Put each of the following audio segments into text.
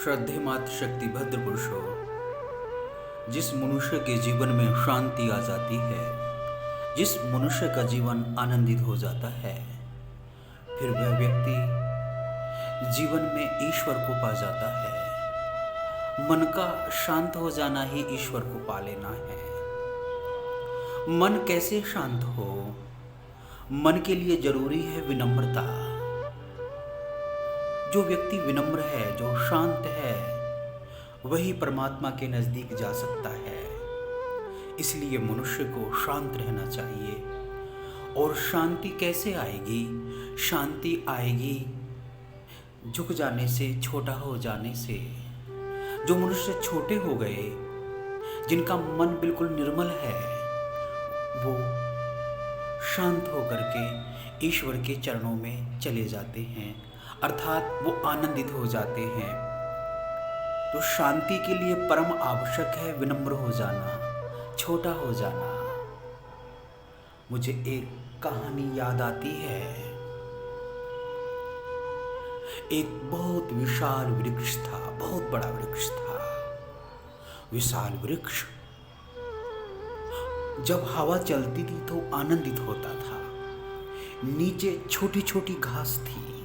श्रद्धे मात्र शक्ति भद्र पुरुष हो। जिस मनुष्य के जीवन में शांति आ जाती है, जिस मनुष्य का जीवन आनंदित हो जाता है, फिर वह व्यक्ति जीवन में ईश्वर को पा जाता है। मन का शांत हो जाना ही ईश्वर को पा लेना है। मन कैसे शांत हो? मन के लिए जरूरी है विनम्रता। जो व्यक्ति विनम्र है, जो शांत है, वही परमात्मा के नजदीक जा सकता है। इसलिए मनुष्य को शांत रहना चाहिए। और शांति कैसे आएगी? शांति आएगी झुक जाने से, छोटा हो जाने से। जो मनुष्य छोटे हो गए, जिनका मन बिल्कुल निर्मल है, वो शांत होकर के ईश्वर के चरणों में चले जाते हैं, अर्थात वो आनंदित हो जाते हैं। तो शांति के लिए परम आवश्यक है विनम्र हो जाना, छोटा हो जाना। मुझे एक कहानी याद आती है। एक बहुत विशाल वृक्ष था, बहुत बड़ा वृक्ष था। विशाल वृक्ष जब हवा चलती थी तो आनंदित होता था। नीचे छोटी छोटी घास थी।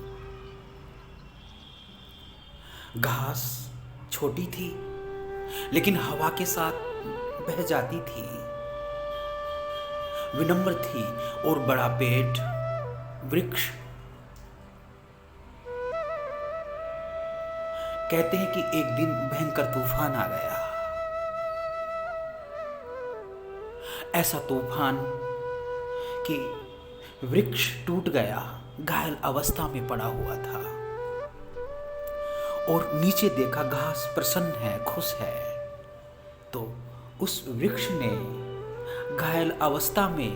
घास छोटी थी लेकिन हवा के साथ बह जाती थी, विनम्र थी। और बड़ा पेड़, वृक्ष, कहते हैं कि एक दिन भयंकर तूफान आ गया। ऐसा तूफान कि वृक्ष टूट गया, घायल अवस्था में पड़ा हुआ था। और नीचे देखा घास प्रसन्न है, खुश है। तो उस वृक्ष ने घायल अवस्था में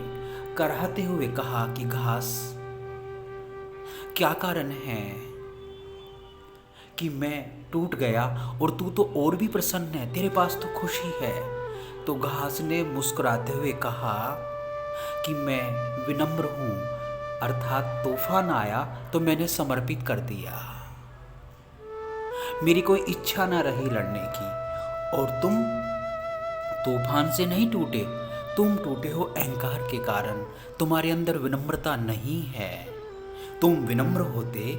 कराहते हुए कहा कि घास, क्या कारण है कि मैं टूट गया और तू तो और भी प्रसन्न है, तेरे पास तो खुशी है। तो घास ने मुस्कुराते हुए कहा कि मैं विनम्र हूं, अर्थात तूफान आया तो मैंने समर्पित कर दिया। मेरी कोई इच्छा ना रही लड़ने की। और तुम तूफान से नहीं टूटे, तुम टूटे हो अहंकार के कारण। तुम्हारे अंदर विनम्रता नहीं है। तुम विनम्र होते,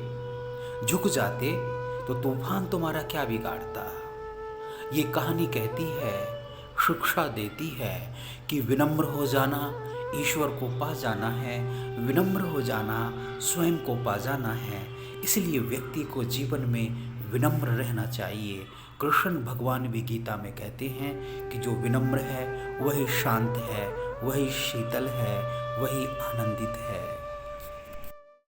झुक जाते, तो तूफान तुम्हारा क्या बिगाड़ता। ये कहानी कहती है, शिक्षा देती है कि विनम्र हो जाना ईश्वर को पा जाना है, विनम्र हो जाना स्वयं को पा जाना है। इसलिए व्यक्ति को जीवन में विनम्र रहना चाहिए। कृष्ण भगवान भी गीता में कहते हैं कि जो विनम्र है वही शांत है, वही शीतल है, वही आनंदित है।